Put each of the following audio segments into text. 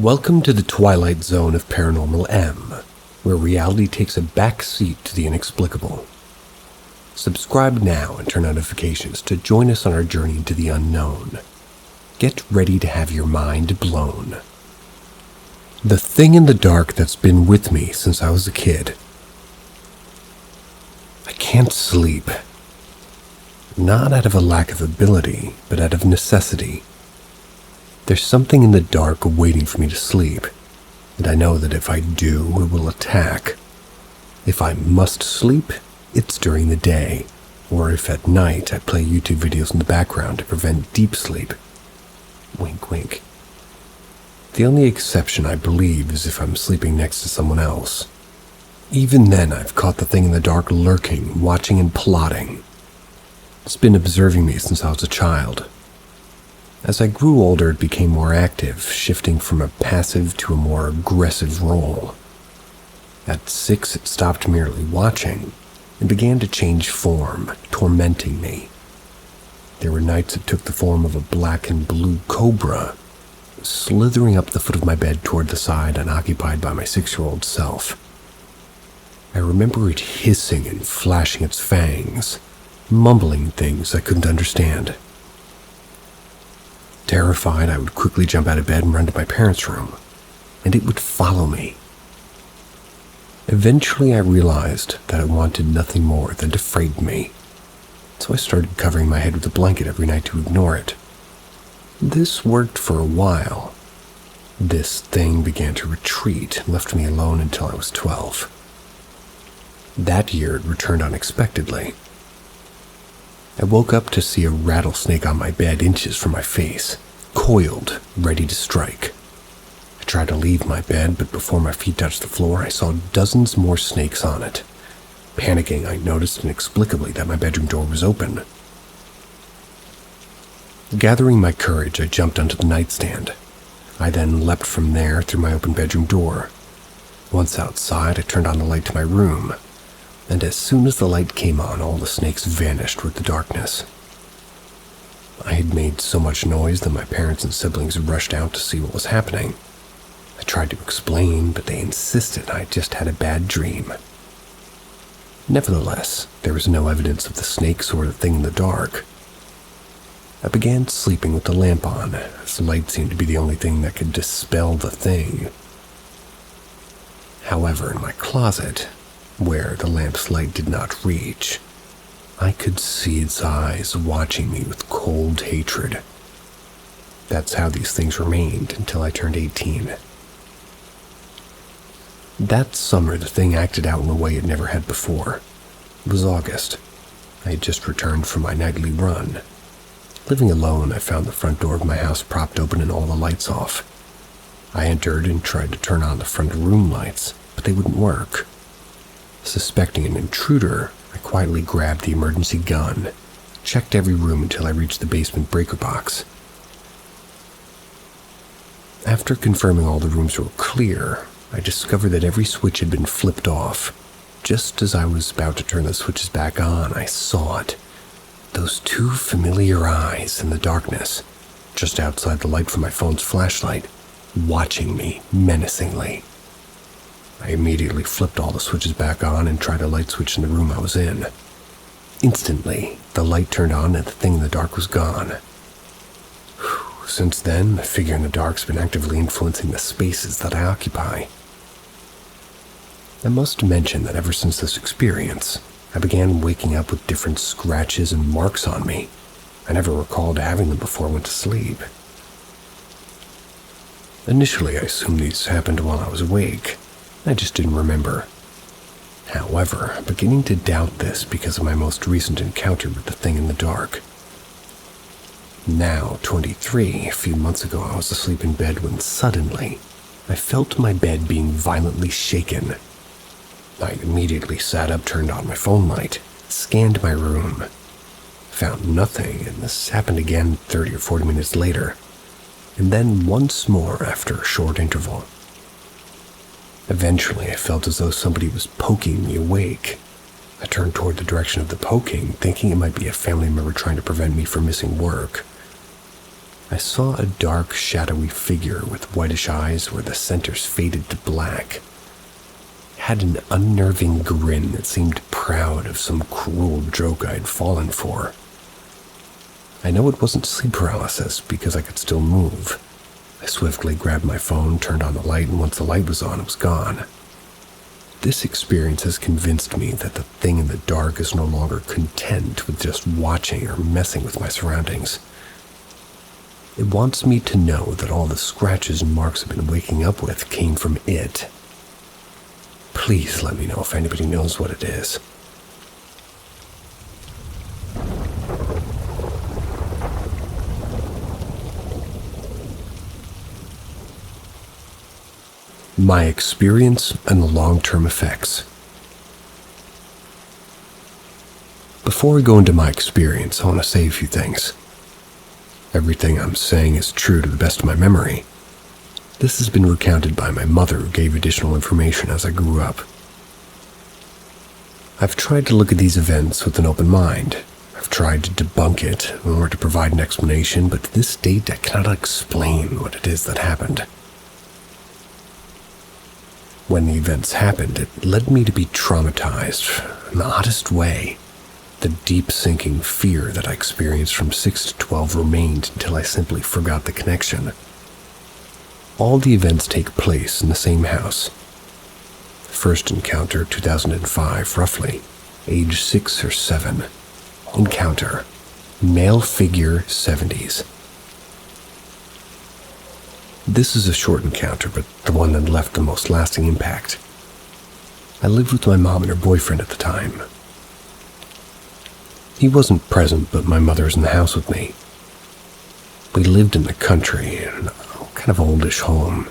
Welcome to the twilight zone of Paranormal M, where reality takes a back seat to the inexplicable. Subscribe now and turn notifications to join us on our journey into the unknown. Get ready to have your mind blown. The thing in the dark that's been with me since I was a kid. I can't sleep. Not out of a lack of ability, but out of necessity. There's something in the dark waiting for me to sleep, and I know that if I do, it will attack. If I must sleep, it's during the day, or if at night I play YouTube videos in the background to prevent deep sleep. Wink, wink. The only exception, I believe, is if I'm sleeping next to someone else. Even then, I've caught the thing in the dark lurking, watching and plotting. It's been observing me since I was a child. As I grew older, it became more active, shifting from a passive to a more aggressive role. At 6, it stopped merely watching and began to change form, tormenting me. There were nights it took the form of a black and blue cobra, slithering up the foot of my bed toward the side unoccupied by my 6-year-old self. I remember it hissing and flashing its fangs, mumbling things I couldn't understand. Terrified, I would quickly jump out of bed and run to my parents' room, and it would follow me. Eventually, I realized that it wanted nothing more than to frighten me, so I started covering my head with a blanket every night to ignore it. This worked for a while. This thing began to retreat and left me alone until I was 12. That year, it returned unexpectedly. I woke up to see a rattlesnake on my bed inches from my face, coiled, ready to strike. I tried to leave my bed, but before my feet touched the floor, I saw dozens more snakes on it. Panicking, I noticed inexplicably that my bedroom door was open. Gathering my courage, I jumped onto the nightstand. I then leapt from there through my open bedroom door. Once outside, I turned on the light to my room, and as soon as the light came on, all the snakes vanished with the darkness. I had made so much noise that my parents and siblings rushed out to see what was happening. I tried to explain, but they insisted I just had a bad dream. Nevertheless, there was no evidence of the snakes or the thing in the dark. I began sleeping with the lamp on, as the light seemed to be the only thing that could dispel the thing. However, in my closet, where the lamp's light did not reach, I could see its eyes watching me with cold hatred. That's how these things remained until I turned 18. That summer, the thing acted out in a way it never had before. It was August. I had just returned from my nightly run. Living alone, I found the front door of my house propped open and all the lights off. I entered and tried to turn on the front room lights, but they wouldn't work. Suspecting an intruder, I quietly grabbed the emergency gun, checked every room until I reached the basement breaker box. After confirming all the rooms were clear, I discovered that every switch had been flipped off. Just as I was about to turn the switches back on, I saw it. Those two familiar eyes in the darkness, just outside the light from my phone's flashlight, watching me menacingly. I immediately flipped all the switches back on and tried a light switch in the room I was in. Instantly, the light turned on and the thing in the dark was gone. Since then, the figure in the dark's been actively influencing the spaces that I occupy. I must mention that ever since this experience, I began waking up with different scratches and marks on me. I never recalled having them before I went to sleep. Initially, I assumed these happened while I was awake. I just didn't remember. However, I'm beginning to doubt this because of my most recent encounter with the thing in the dark. Now, 23, a few months ago, I was asleep in bed when suddenly, I felt my bed being violently shaken. I immediately sat up, turned on my phone light, scanned my room, found nothing, and this happened again 30 or 40 minutes later, and then once more after a short interval. Eventually, I felt as though somebody was poking me awake. I turned toward the direction of the poking, thinking it might be a family member trying to prevent me from missing work. I saw a dark, shadowy figure with whitish eyes where the centers faded to black. It had an unnerving grin that seemed proud of some cruel joke I had fallen for. I know it wasn't sleep paralysis because I could still move. I swiftly grabbed my phone, turned on the light, and once the light was on, it was gone. This experience has convinced me that the thing in the dark is no longer content with just watching or messing with my surroundings. It wants me to know that all the scratches and marks I've been waking up with came from it. Please let me know if anybody knows what it is. My experience and the long-term effects. Before I go into my experience, I want to say a few things. Everything I'm saying is true to the best of my memory. This has been recounted by my mother, who gave additional information as I grew up. I've tried to look at these events with an open mind. I've tried to debunk it or to provide an explanation, but to this date I cannot explain what it is that happened. When the events happened, it led me to be traumatized in the oddest way. The deep sinking fear that I experienced from 6 to 12 remained until I simply forgot the connection. All the events take place in the same house. First encounter, 2005, roughly, age 6 or 7. Encounter, male figure, 70s. This is a short encounter, but the one that left the most lasting impact. I lived with my mom and her boyfriend at the time. He wasn't present, but my mother was in the house with me. We lived in the country, in a kind of oldish home.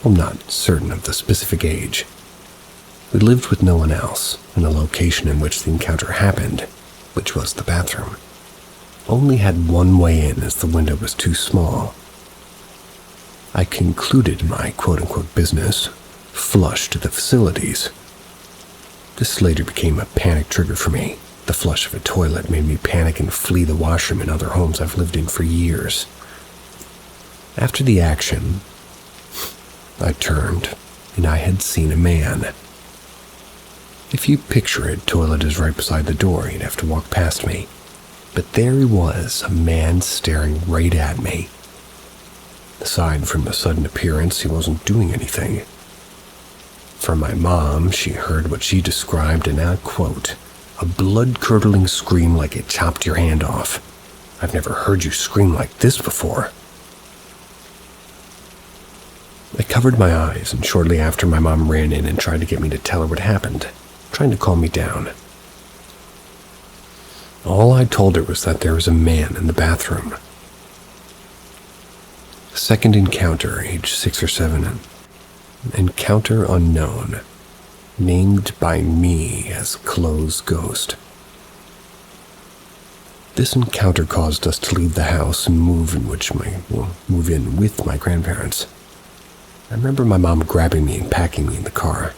I'm not certain of the specific age. We lived with no one else, and the location in which the encounter happened, which was the bathroom, only had one way in as the window was too small. I concluded my quote-unquote business, flushed the facilities. This later became a panic trigger for me. The flush of a toilet made me panic and flee the washroom in other homes I've lived in for years. After the action, I turned, and I had seen a man. If you picture it, toilet is right beside the door. You'd have to walk past me. But there he was, a man staring right at me. Aside from the sudden appearance, he wasn't doing anything. From my mom, she heard what she described, and I quote, "A blood-curdling scream like it chopped your hand off. I've never heard you scream like this before." I covered my eyes, and shortly after my mom ran in and tried to get me to tell her what happened, trying to calm me down. All I told her was that there was a man in the bathroom. Second encounter, age 6 or 7. Encounter unknown. Named by me as Closed Ghost. This encounter caused us to leave the house and move in with my grandparents. I remember my mom grabbing me and packing me in the car.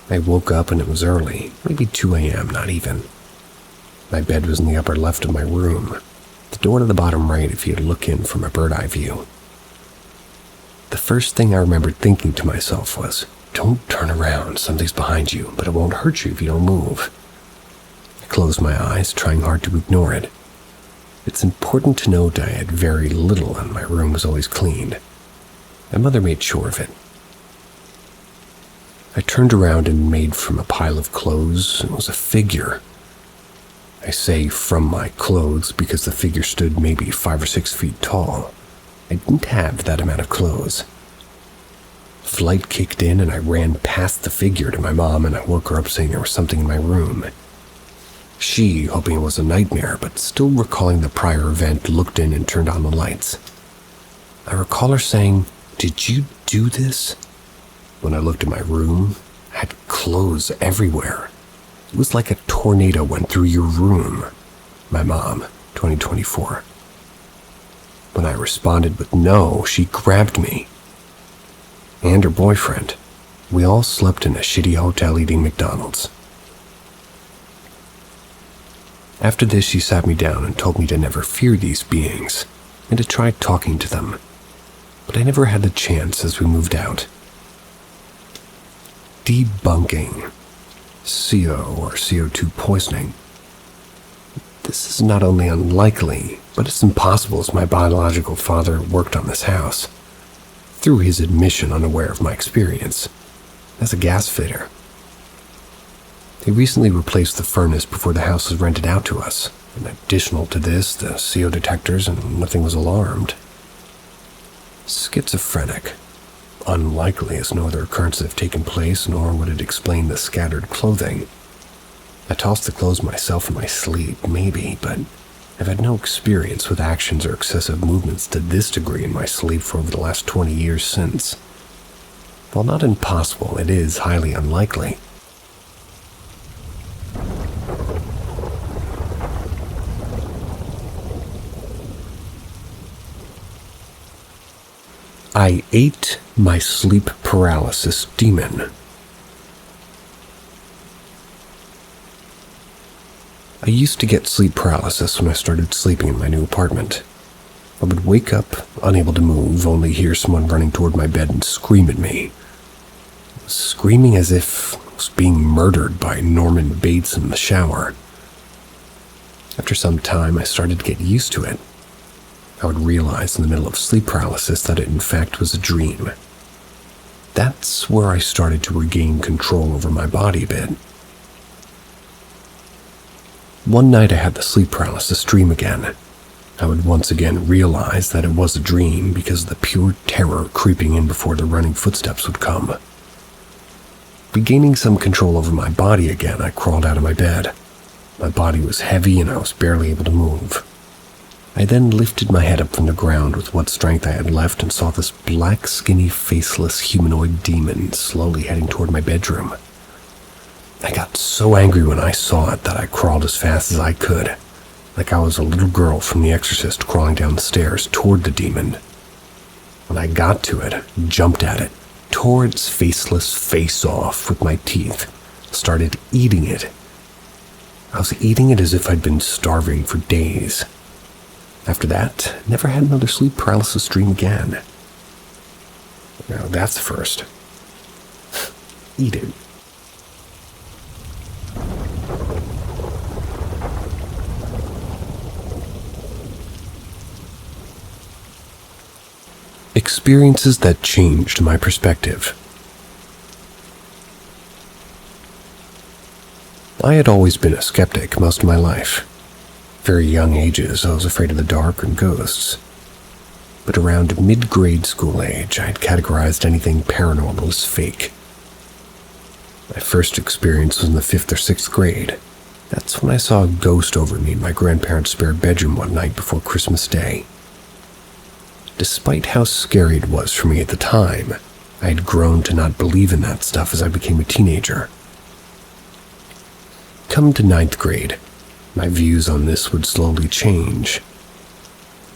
I woke up and it was early, maybe 2 a.m., not even. My bed was in the upper left of my room, the door to the bottom right if you look in from a bird-eye view. The first thing I remembered thinking to myself was, "Don't turn around, something's behind you, but it won't hurt you if you don't move." I closed my eyes, trying hard to ignore it. It's important to note I had very little and my room was always cleaned. My mother made sure of it. I turned around and made from a pile of clothes. It was a figure. I say from my clothes because the figure stood maybe 5 or 6 feet tall. I didn't have that amount of clothes. Flight kicked in and I ran past the figure to my mom, and I woke her up saying there was something in my room. She, hoping it was a nightmare, but still recalling the prior event, looked in and turned on the lights. I recall her saying, "Did you do this?" When I looked at my room, I had clothes everywhere. It was like a tornado went through your room. My mom, 2024. When I responded with no, she grabbed me. And her boyfriend. We all slept in a shitty hotel eating McDonald's. After this, she sat me down and told me to never fear these beings and to try talking to them, but I never had the chance as we moved out. Debunking CO or CO2 poisoning. This is not only unlikely, but it's impossible as my biological father worked on this house, through his admission unaware of my experience, as a gas fitter. They recently replaced the furnace before the house was rented out to us, and additional to this, the CO detectors, and nothing was alarmed. Schizophrenic. Unlikely, as no other occurrences have taken place, nor would it explain the scattered clothing. I tossed the clothes myself in my sleep, maybe, but I've had no experience with actions or excessive movements to this degree in my sleep for over the last 20 years since. While not impossible, it is highly unlikely. I ate my sleep paralysis demon. I used to get sleep paralysis when I started sleeping in my new apartment. I would wake up, unable to move, only hear someone running toward my bed and scream at me. Screaming as if I was being murdered by Norman Bates in the shower. After some time, I started to get used to it. I would realize in the middle of sleep paralysis that it in fact was a dream. That's where I started to regain control over my body a bit. One night I had the sleep paralysis dream again. I would once again realize that it was a dream because of the pure terror creeping in before the running footsteps would come. Regaining some control over my body again, I crawled out of my bed. My body was heavy and I was barely able to move. I then lifted my head up from the ground with what strength I had left and saw this black, skinny, faceless humanoid demon slowly heading toward my bedroom. I got so angry when I saw it that I crawled as fast as I could, like I was a little girl from The Exorcist crawling down the stairs toward the demon. When I got to it, jumped at it, tore its faceless face off with my teeth, started eating it. I was eating it as if I'd been starving for days. After that, never had another sleep paralysis dream again. Now that's the first. Eat it. Experiences that changed my perspective. I had always been a skeptic most of my life. Very young ages, I was afraid of the dark and ghosts. But around mid-grade school age, I had categorized anything paranormal as fake. My first experience was in the 5th or 6th grade. That's when I saw a ghost over me in my grandparents' spare bedroom one night before Christmas Day. Despite how scary it was for me at the time, I had grown to not believe in that stuff as I became a teenager. Come to 9th grade, my views on this would slowly change.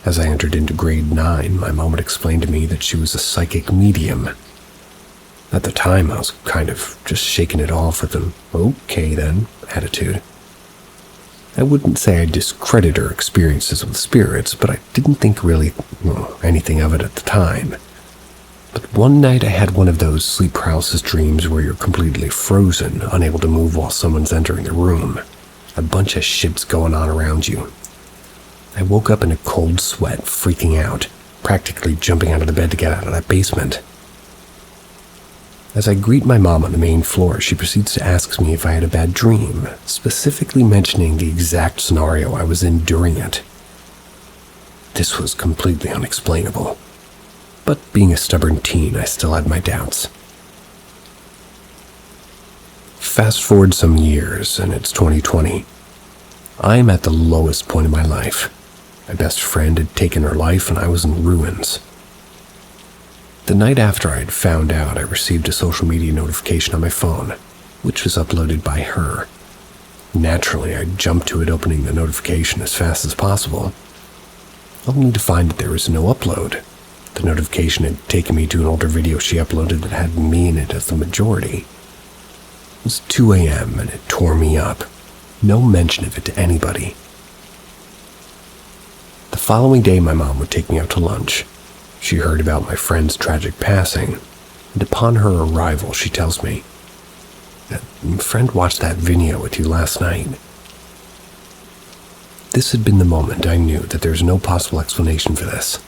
As I entered into grade 9, my mom would explain to me that she was a psychic medium. At the time, I was kind of just shaking it off with an okay then attitude. I wouldn't say I discredited her experiences with spirits, but I didn't think really anything of it at the time. But one night I had one of those sleep paralysis dreams where you're completely frozen, unable to move while someone's entering the room. A bunch of shit's going on around you. I woke up in a cold sweat, freaking out, practically jumping out of the bed to get out of that basement. As I greet my mom on the main floor, she proceeds to ask me if I had a bad dream, specifically mentioning the exact scenario I was in during it. This was completely unexplainable. But being a stubborn teen, I still had my doubts. Fast forward some years, and it's 2020. I am at the lowest point in my life. My best friend had taken her life, and I was in ruins. The night after I had found out, I received a social media notification on my phone, which was uploaded by her. Naturally, I jumped to it, opening the notification as fast as possible, only to find that there was no upload. The notification had taken me to an older video she uploaded that had me in it as the majority. It was 2 a.m. and it tore me up. No mention of it to anybody. The following day, my mom would take me out to lunch. She heard about my friend's tragic passing, and upon her arrival, she tells me, "A friend watched that video with you last night." This had been the moment I knew that there's no possible explanation for this,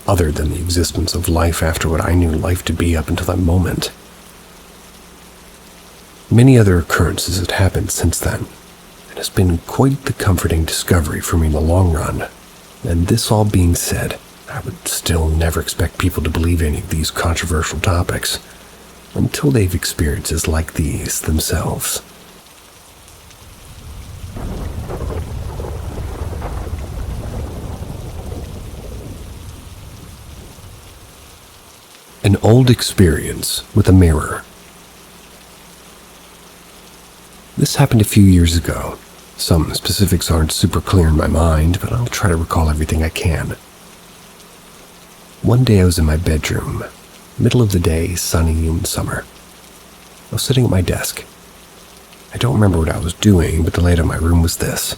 other than the existence of life after what I knew life to be up until that moment. Many other occurrences had happened since then. It has been quite the comforting discovery for me in the long run. And this all being said, I would still never expect people to believe any of these controversial topics until they've experiences like these themselves. An old experience with a mirror. This happened a few years ago. Some specifics aren't super clear in my mind, but I'll try to recall everything I can. One day I was in my bedroom, middle of the day, sunny in summer. I was sitting at my desk. I don't remember what I was doing, but the layout of my room was this.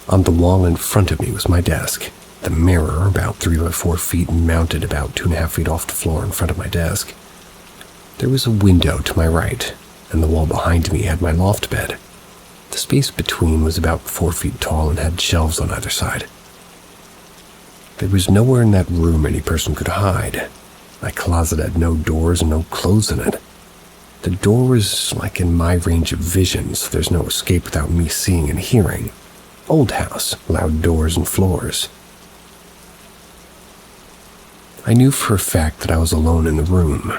On the wall in front of me was my desk. The mirror, about 3 by 4 feet and mounted about 2.5 feet off the floor in front of my desk. There was a window to my right, and the wall behind me had my loft bed. The space between was about 4 feet tall and had shelves on either side. There was nowhere in that room any person could hide. My closet had no doors and no clothes in it. The door was like in my range of vision, so there's no escape without me seeing and hearing. Old house, loud doors and floors. I knew for a fact that I was alone in the room.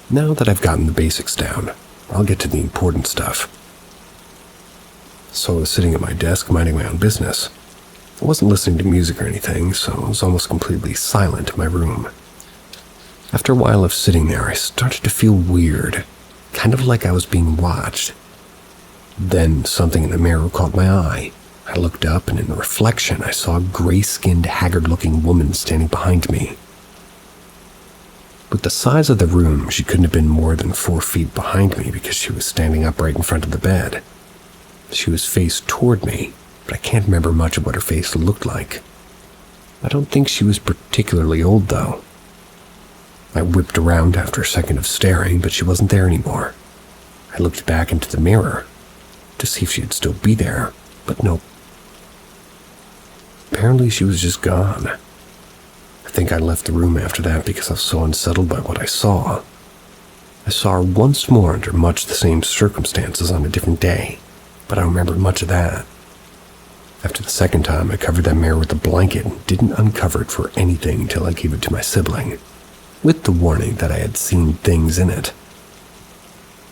Now that I've gotten the basics down, I'll get to the important stuff. So I was sitting at my desk minding my own business. I wasn't listening to music or anything, so it was almost completely silent in my room. After a while of sitting there, I started to feel weird, kind of like I was being watched. Then something in the mirror caught my eye. I looked up, and in the reflection, I saw a gray-skinned, haggard-looking woman standing behind me. With the size of the room, she couldn't have been more than 4 feet behind me because she was standing up right in front of the bed. She was faced toward me, but I can't remember much of what her face looked like. I don't think she was particularly old, though. I whipped around after a second of staring, but she wasn't there anymore. I looked back into the mirror to see if she'd still be there, but nope. Apparently she was just gone. I think I left the room after that because I was so unsettled by what I saw. I saw her once more under much the same circumstances on a different day, but I don't remember much of that. After the second time, I covered that mirror with a blanket and didn't uncover it for anything until I gave it to my sibling, with the warning that I had seen things in it.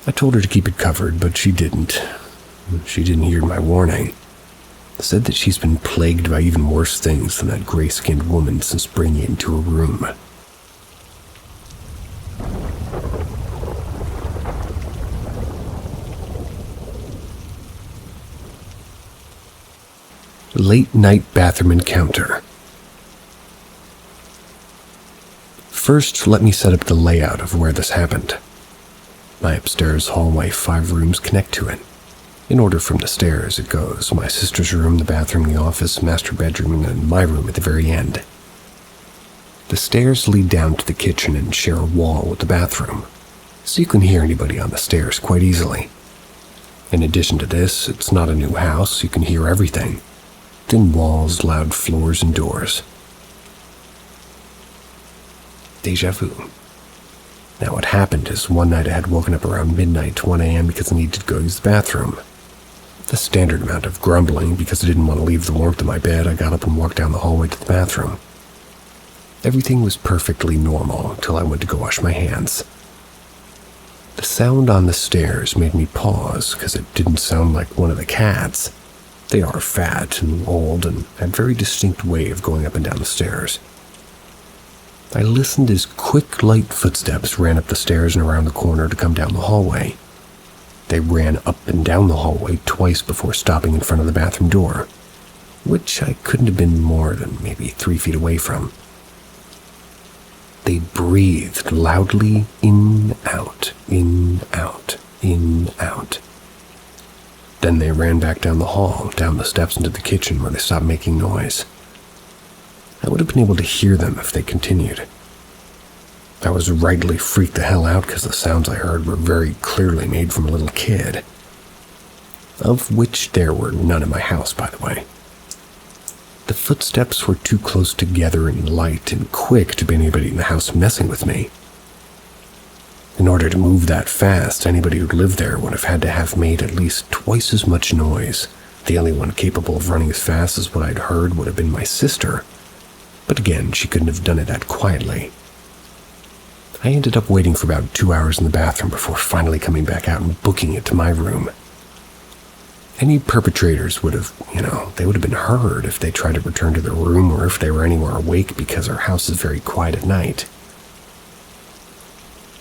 I told her to keep it covered, but she didn't. She didn't hear my warning. Said that she's been plagued by even worse things than that gray-skinned woman since bringing it into her room. Late-night bathroom encounter. First, let me set up the layout of where this happened. My upstairs hallway, 5 rooms connect to it. In order from the stairs, it goes my sister's room, the bathroom, the office, master bedroom, and then my room at the very end. The stairs lead down to the kitchen and share a wall with the bathroom, so you can hear anybody on the stairs quite easily. In addition to this, it's not a new house, so you can hear everything. Thin walls, loud floors, and doors. Deja vu. Now what happened is one night I had woken up around midnight to 1 a.m. because I needed to go use the bathroom. The standard amount of grumbling because I didn't want to leave the warmth of my bed, I got up and walked down the hallway to the bathroom. Everything was perfectly normal until I went to go wash my hands. The sound on the stairs made me pause because it didn't sound like one of the cats. They are fat and old and had a very distinct way of going up and down the stairs. I listened as quick, light footsteps ran up the stairs and around the corner to come down the hallway. They ran up and down the hallway twice before stopping in front of the bathroom door, which I couldn't have been more than maybe 3 feet away from. They breathed loudly in, out, in, out, in, out. Then they ran back down the hall, down the steps into the kitchen where they stopped making noise. I would have been able to hear them if they continued. I was rightly freaked the hell out because the sounds I heard were very clearly made from a little kid. Of which there were none in my house, by the way. The footsteps were too close together and light and quick to be anybody in the house messing with me. In order to move that fast, anybody who'd lived there would have had to have made at least twice as much noise. The only one capable of running as fast as what I'd heard would have been my sister. But again, she couldn't have done it that quietly. I ended up waiting for about 2 hours in the bathroom before finally coming back out and booking it to my room. Any perpetrators would have, they would have been heard if they tried to return to their room or if they were anywhere awake because our house is very quiet at night.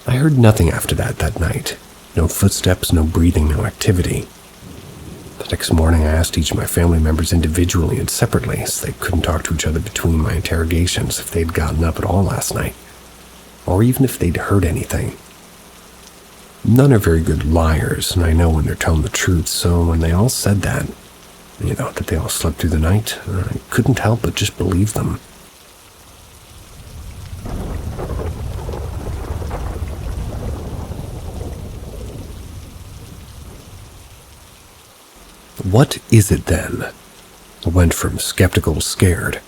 I heard nothing after that night. No footsteps, no breathing, no activity. The next morning I asked each of my family members individually and separately, so they couldn't talk to each other between my interrogations, if they'd gotten up at all last night, or even if they'd heard anything. None are very good liars, and I know when they're telling the truth, so when they all said that they all slept through the night, I couldn't help but just believe them. What is it then? I went from skeptical to scared.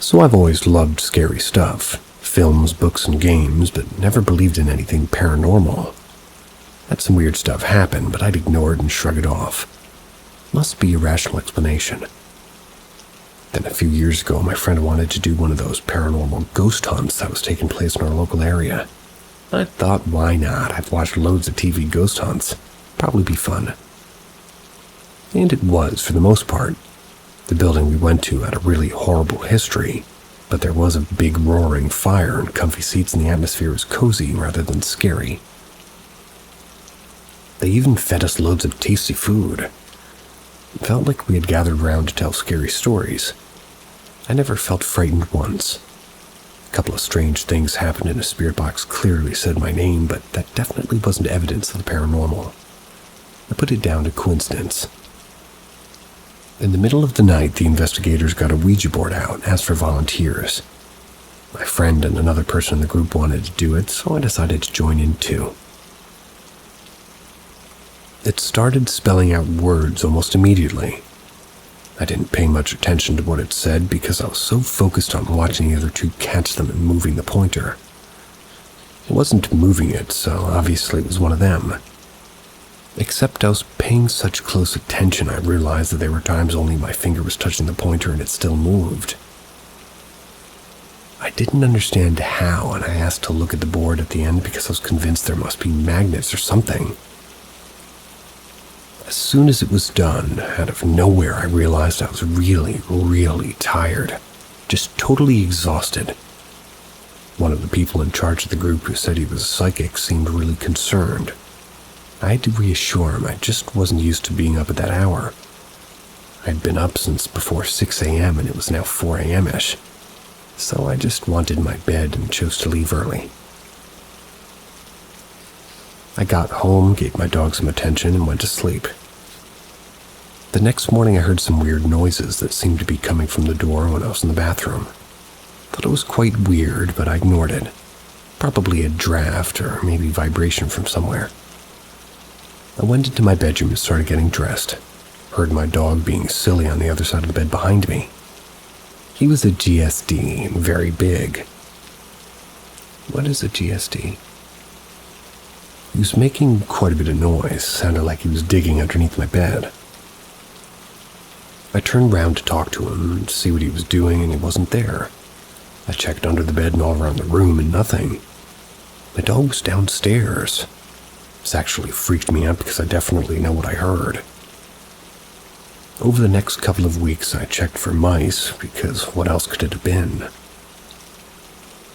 So I've always loved scary stuff, films, books, and games, but never believed in anything paranormal. Had some weird stuff happen, but I'd ignore it and shrug it off. Must be a rational explanation. Then a few years ago, my friend wanted to do one of those paranormal ghost hunts that was taking place in our local area. I thought, why not? I've watched loads of TV ghost hunts. Probably be fun. And it was, for the most part. The building we went to had a really horrible history, but there was a big roaring fire and comfy seats and the atmosphere was cozy rather than scary. They even fed us loads of tasty food. It felt like we had gathered around to tell scary stories. I never felt frightened once. A couple of strange things happened and a spirit box clearly said my name, but that definitely wasn't evidence of the paranormal. I put it down to coincidence. In the middle of the night, the investigators got a Ouija board out and asked for volunteers. My friend and another person in the group wanted to do it, so I decided to join in too. It started spelling out words almost immediately. I didn't pay much attention to what it said because I was so focused on watching the other two catch them and moving the pointer. It wasn't moving it, so obviously it was one of them. Except I was paying such close attention, I realized that there were times only my finger was touching the pointer and it still moved. I didn't understand how, and I asked to look at the board at the end because I was convinced there must be magnets or something. As soon as it was done, out of nowhere I realized I was really, really tired. Just totally exhausted. One of the people in charge of the group who said he was psychic seemed really concerned. I had to reassure him I just wasn't used to being up at that hour. I'd been up since before 6 a.m. and it was now 4 a.m.-ish. So I just wanted my bed and chose to leave early. I got home, gave my dog some attention, and went to sleep. The next morning I heard some weird noises that seemed to be coming from the door when I was in the bathroom. Thought it was quite weird, but I ignored it. Probably a draft or maybe vibration from somewhere. I went into my bedroom and started getting dressed. Heard my dog being silly on the other side of the bed behind me. He was a GSD and very big. What is a GSD? He was making quite a bit of noise. Sounded like he was digging underneath my bed. I turned round to talk to him and see what he was doing, and he wasn't there. I checked under the bed and all around the room, and nothing. My dog was downstairs. This actually freaked me out because I definitely know what I heard. Over the next couple of weeks, I checked for mice, because what else could it have been?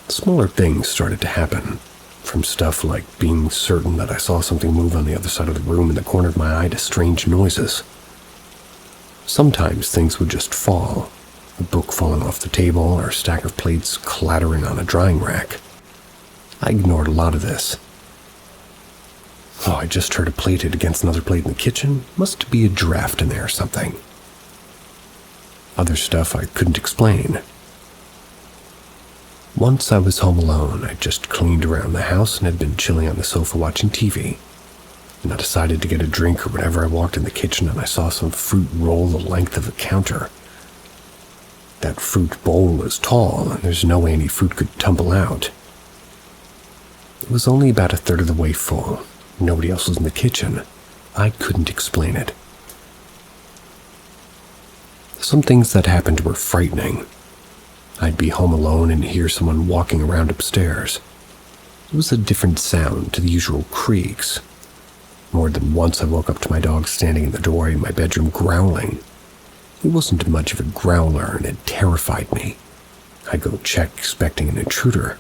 Smaller things started to happen, from stuff like being certain that I saw something move on the other side of the room in the corner of my eye to strange noises. Sometimes things would just fall, a book falling off the table or a stack of plates clattering on a drying rack. I ignored a lot of this. Oh, I just heard a plate hit against another plate in the kitchen. Must be a draft in there or something. Other stuff I couldn't explain. Once I was home alone, I just cleaned around the house and had been chilling on the sofa watching TV. And I decided to get a drink or whatever. I walked in the kitchen and I saw some fruit roll the length of a counter. That fruit bowl was tall and there's no way any fruit could tumble out. It was only about a third of the way full. Nobody else was in the kitchen. I couldn't explain it. Some things that happened were frightening. I'd be home alone and hear someone walking around upstairs. It was a different sound to the usual creaks. More than once I woke up to my dog standing in the doorway in my bedroom growling. He wasn't much of a growler and it terrified me. I'd go check expecting an intruder.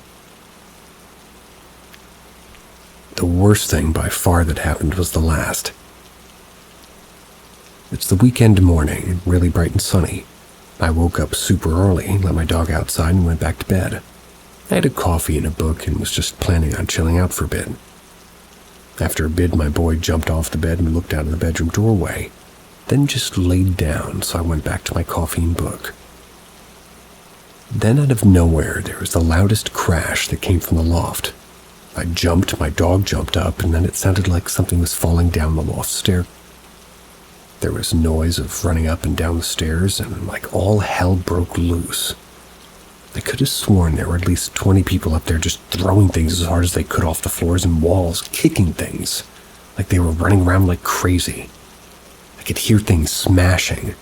The worst thing by far that happened was the last. It's the weekend morning, really bright and sunny. I woke up super early, let my dog outside, and went back to bed. I had a coffee and a book and was just planning on chilling out for a bit. After a bit, my boy jumped off the bed and looked out of the bedroom doorway, then just laid down, so I went back to my coffee and book. Then out of nowhere, there was the loudest crash that came from the loft. I jumped, my dog jumped up, and then it sounded like something was falling down the loft stair. There was noise of running up and down the stairs, and like all hell broke loose. I could have sworn there were at least 20 people up there just throwing things as hard as they could off the floors and walls, kicking things, like they were running around like crazy. I could hear things smashing.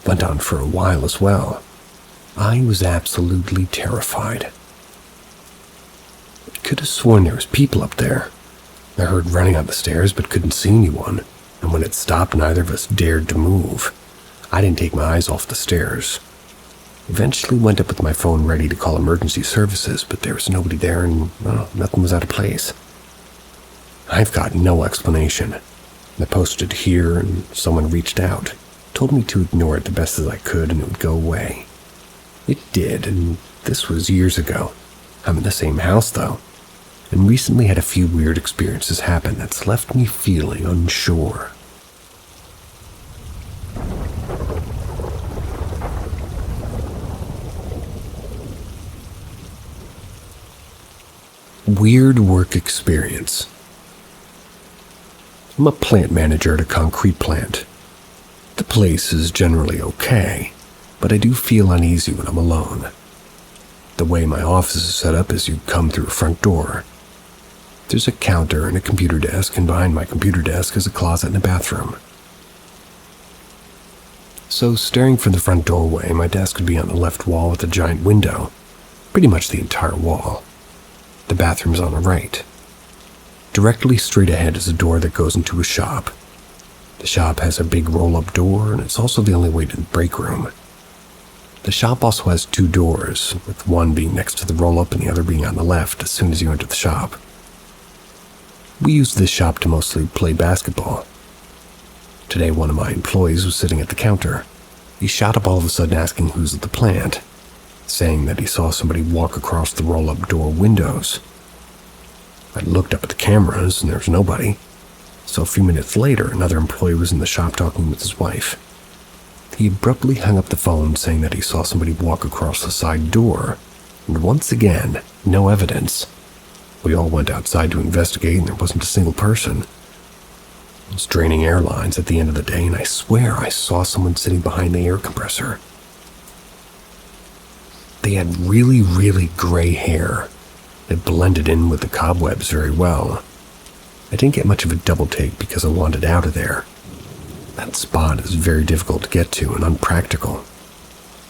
Went on for a while as well. I was absolutely terrified. I could have sworn there was people up there. I heard running up the stairs but couldn't see anyone, and when it stopped neither of us dared to move. I didn't take my eyes off the stairs. Eventually went up with my phone ready to call emergency services, but there was nobody there and nothing was out of place. I've got no explanation. I posted here and someone reached out, told me to ignore it the best as I could and it would go away. It did, and this was years ago. I'm in the same house though, and recently had a few weird experiences happen that's left me feeling unsure. Weird work experience. I'm a plant manager at a concrete plant. The place is generally okay, but I do feel uneasy when I'm alone. The way my office is set up is you come through a front door. There's a counter and a computer desk, and behind my computer desk is a closet and a bathroom. So staring from the front doorway, my desk would be on the left wall with a giant window, pretty much the entire wall. The bathroom's on the right. Directly straight ahead is a door that goes into a shop. The shop has a big roll-up door, and it's also the only way to the break room. The shop also has two doors, with one being next to the roll-up and the other being on the left as soon as you enter the shop. We use this shop to mostly play basketball. Today, one of my employees was sitting at the counter. He shot up all of a sudden asking who's at the plant, saying that he saw somebody walk across the roll-up door windows. I looked up at the cameras and there was nobody. So a few minutes later, another employee was in the shop talking with his wife. He abruptly hung up the phone saying that he saw somebody walk across the side door, and once again, no evidence. We all went outside to investigate and there wasn't a single person. It was draining airlines at the end of the day, and I swear I saw someone sitting behind the air compressor. They had really, really gray hair. It blended in with the cobwebs very well. I didn't get much of a double take because I wanted out of there. That spot is very difficult to get to and unpractical.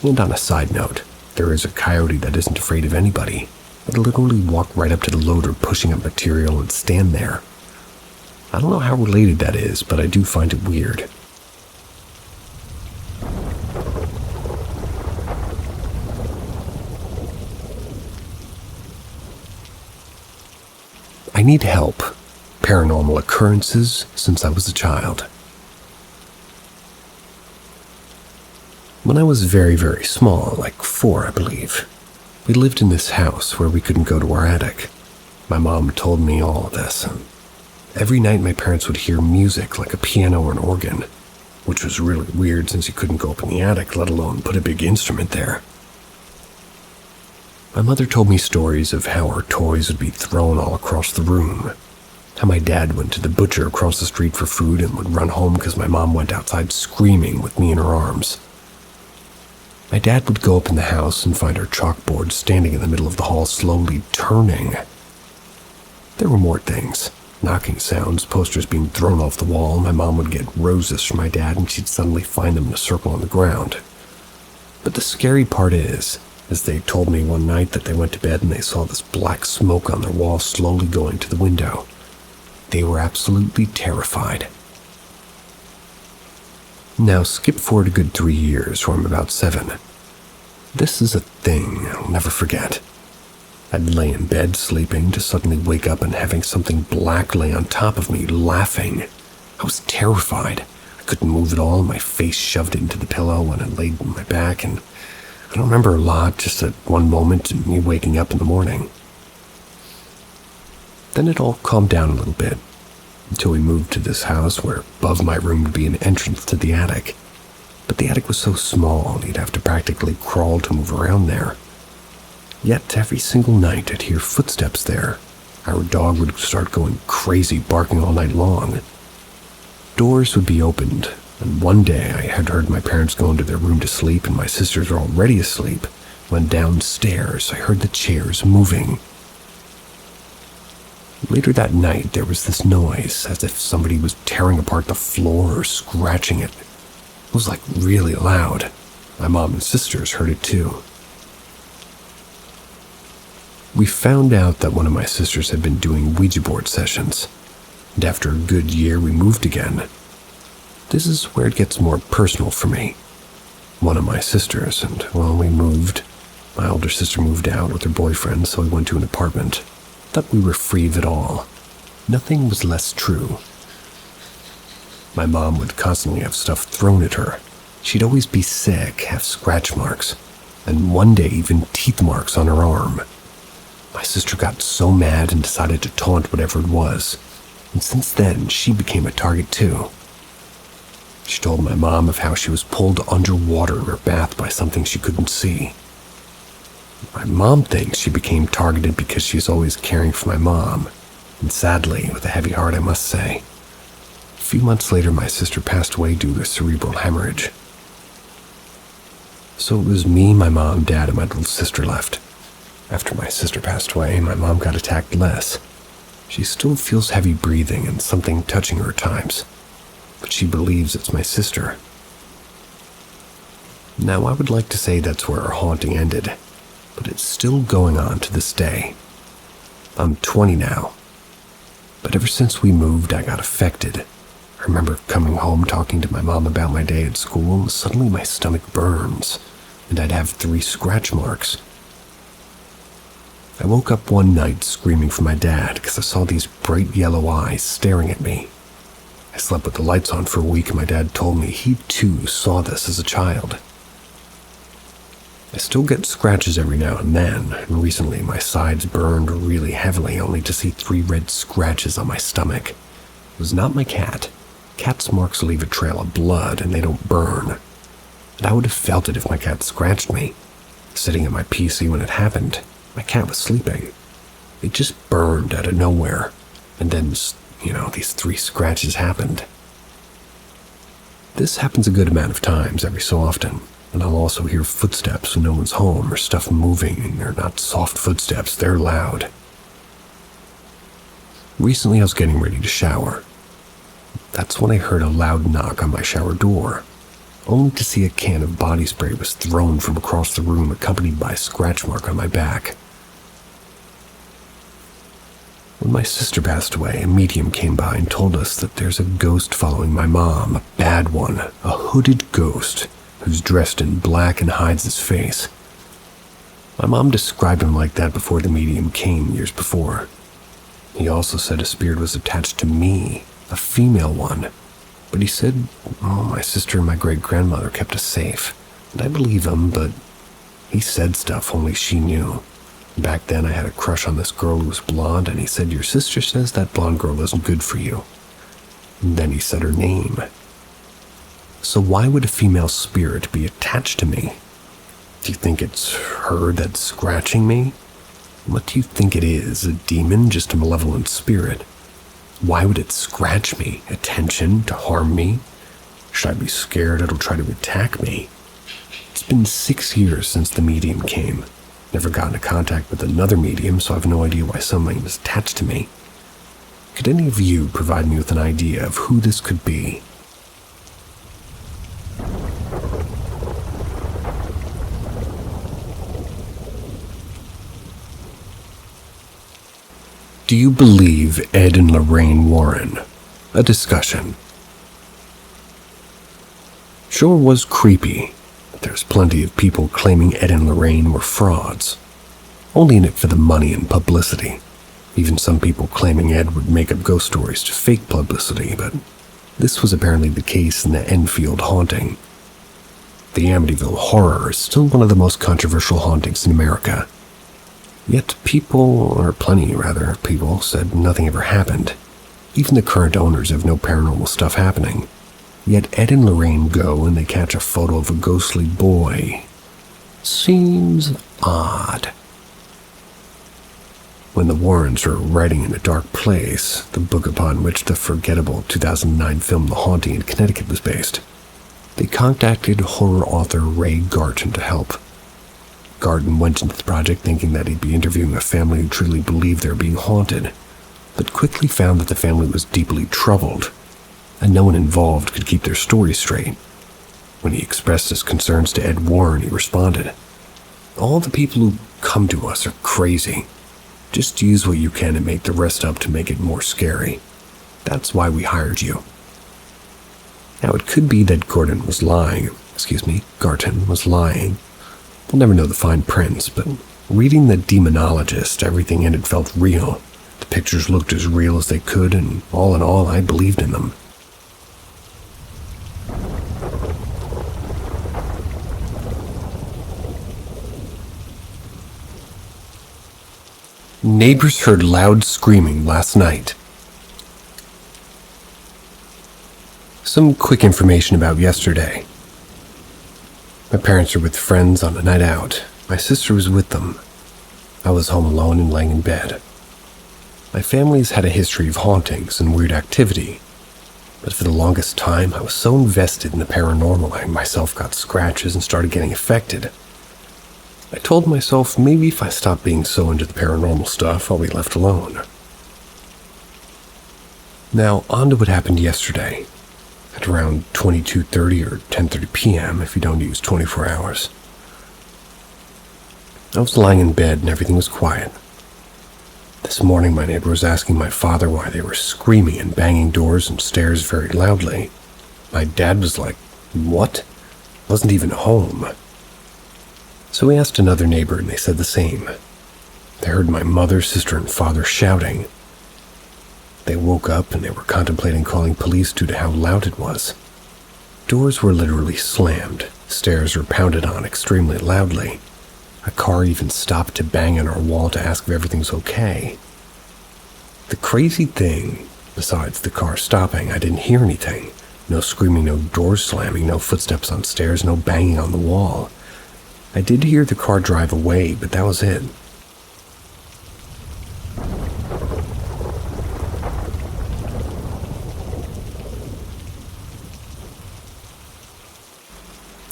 And on a side note, there is a coyote that isn't afraid of anybody. It literally walk right up to the loader pushing up material and stand there. I don't know how related that is, but I do find it weird. I need help. Paranormal occurrences since I was a child. When I was very, very small, like 4, I believe, we lived in this house where we couldn't go to our attic. My mom told me all of this, and Every night my parents would hear music like a piano or an organ, which was really weird since you couldn't go up in the attic, let alone put a big instrument there. My mother told me stories of how our toys would be thrown all across the room, how my dad went to the butcher across the street for food and would run home because my mom went outside screaming with me in her arms. My dad would go up in the house and find our chalkboard standing in the middle of the hall slowly turning. There were more things. Knocking sounds, posters being thrown off the wall. My mom would get roses from my dad and she'd suddenly find them in a circle on the ground. But the scary part is, as they told me one night that they went to bed and they saw this black smoke on their wall slowly going to the window. They were absolutely terrified. Now skip forward a good 3 years, or I'm about 7. This is a thing I'll never forget. I'd lay in bed sleeping to suddenly wake up and having something black lay on top of me, laughing. I was terrified. I couldn't move at all, my face shoved into the pillow when I laid on my back, and I don't remember a lot, just at one moment and me waking up in the morning. Then it all calmed down a little bit, until we moved to this house where above my room would be an entrance to the attic. But the attic was so small, you'd have to practically crawl to move around there. Yet every single night I'd hear footsteps there. Our dog would start going crazy, barking all night long. Doors would be opened, and one day I had heard my parents go into their room to sleep and my sisters were already asleep, when downstairs I heard the chairs moving. Later that night there was this noise, as if somebody was tearing apart the floor or scratching it. It was like really loud. My mom and sisters heard it too. We found out that one of my sisters had been doing Ouija board sessions, and after a good year we moved again. This is where it gets more personal for me. One of my sisters, and well, we moved. My older sister moved out with her boyfriend, so we went to an apartment. Thought we were free of it all. Nothing was less true. My mom would constantly have stuff thrown at her. She'd always be sick, have scratch marks, and one day even teeth marks on her arm. My sister got so mad and decided to taunt whatever it was, and since then she became a target too. She told my mom of how she was pulled underwater in her bath by something she couldn't see. My mom thinks she became targeted because she's always caring for my mom, and sadly, with a heavy heart I must say. A few months later my sister passed away due to cerebral hemorrhage. So it was me, my mom, dad, and my little sister left. After my sister passed away, my mom got attacked less. She still feels heavy breathing and something touching her at times, but she believes it's my sister. Now, I would like to say that's where our haunting ended, but it's still going on to this day. I'm 20 now, but ever since we moved, I got affected. I remember coming home talking to my mom about my day at school, and suddenly my stomach burns, and I'd have 3 scratch marks. I woke up one night screaming for my dad because I saw these bright yellow eyes staring at me. I slept with the lights on for a week and my dad told me he too saw this as a child. I still get scratches every now and then, and recently my sides burned really heavily only to see 3 red scratches on my stomach. It was not my cat. Cat's marks leave a trail of blood and they don't burn. And I would have felt it if my cat scratched me. Sitting at my PC when it happened, my cat was sleeping. It just burned out of nowhere, and then, these 3 scratches happened. This happens a good amount of times every so often, and I'll also hear footsteps when no one's home or stuff moving, and they're not soft footsteps, they're loud. Recently I was getting ready to shower. That's when I heard a loud knock on my shower door, only to see a can of body spray was thrown from across the room accompanied by a scratch mark on my back. When my sister passed away, a medium came by and told us that there's a ghost following my mom, a bad one, a hooded ghost who's dressed in black and hides his face. My mom described him like that before the medium came years before. He also said a spirit was attached to me, a female one, but he said, my sister and my great-grandmother kept us safe, and I believe him, but he said stuff only she knew. Back then, I had a crush on this girl who was blonde, and he said, "Your sister says that blonde girl isn't good for you." And then he said her name. So why would a female spirit be attached to me? Do you think it's her that's scratching me? What do you think it is? A demon? Just a malevolent spirit? Why would it scratch me? Attention? To harm me? Should I be scared it'll try to attack me? It's been 6 years since the medium came. Never got into contact with another medium, so I have no idea why something is attached to me. Could any of you provide me with an idea of who this could be? Do you believe Ed and Lorraine Warren? A discussion. Sure was creepy. There's plenty of people claiming Ed and Lorraine were frauds, only in it for the money and publicity. Even some people claiming Ed would make up ghost stories to fake publicity, but this was apparently the case in the Enfield haunting. The Amityville Horror is still one of the most controversial hauntings in America. Yet plenty of people, said nothing ever happened. Even the current owners have no paranormal stuff happening. Yet Ed and Lorraine go and they catch a photo of a ghostly boy. Seems odd. When the Warrens were writing In a Dark Place, the book upon which the forgettable 2009 film The Haunting in Connecticut was based, they contacted horror author Ray Garton to help. Garton went into the project thinking that he'd be interviewing a family who truly believed they were being haunted, but quickly found that the family was deeply troubled, and no one involved could keep their story straight. When he expressed his concerns to Ed Warren, he responded, "All the people who come to us are crazy. Just use what you can and make the rest up to make it more scary. That's why we hired you." Now, it could be that Garton was lying. We'll never know the fine prints, but reading The Demonologist, everything in it felt real. The pictures looked as real as they could, and all in all, I believed in them. Neighbors heard loud screaming last night. Some quick information about yesterday. My parents were with friends on a night out. My sister was with them. I was home alone and laying in bed. My family's had a history of hauntings and weird activity, but for the longest time I was so invested in the paranormal I myself got scratches and started getting affected. I told myself maybe if I stopped being so into the paranormal stuff, I'll be left alone. Now, on to what happened yesterday, at around 22:30 or 10:30 p.m. if you don't use 24 hours. I was lying in bed and everything was quiet. This morning, my neighbor was asking my father why they were screaming and banging doors and stairs very loudly. My dad was like, "What?" Wasn't even home. So we asked another neighbor and they said the same. They heard my mother, sister, and father shouting. They woke up and they were contemplating calling police due to how loud it was. Doors were literally slammed. Stairs were pounded on extremely loudly. A car even stopped to bang on our wall to ask if everything's okay. The crazy thing, besides the car stopping, I didn't hear anything. No screaming, no doors slamming, no footsteps on stairs, no banging on the wall. I did hear the car drive away, but that was it.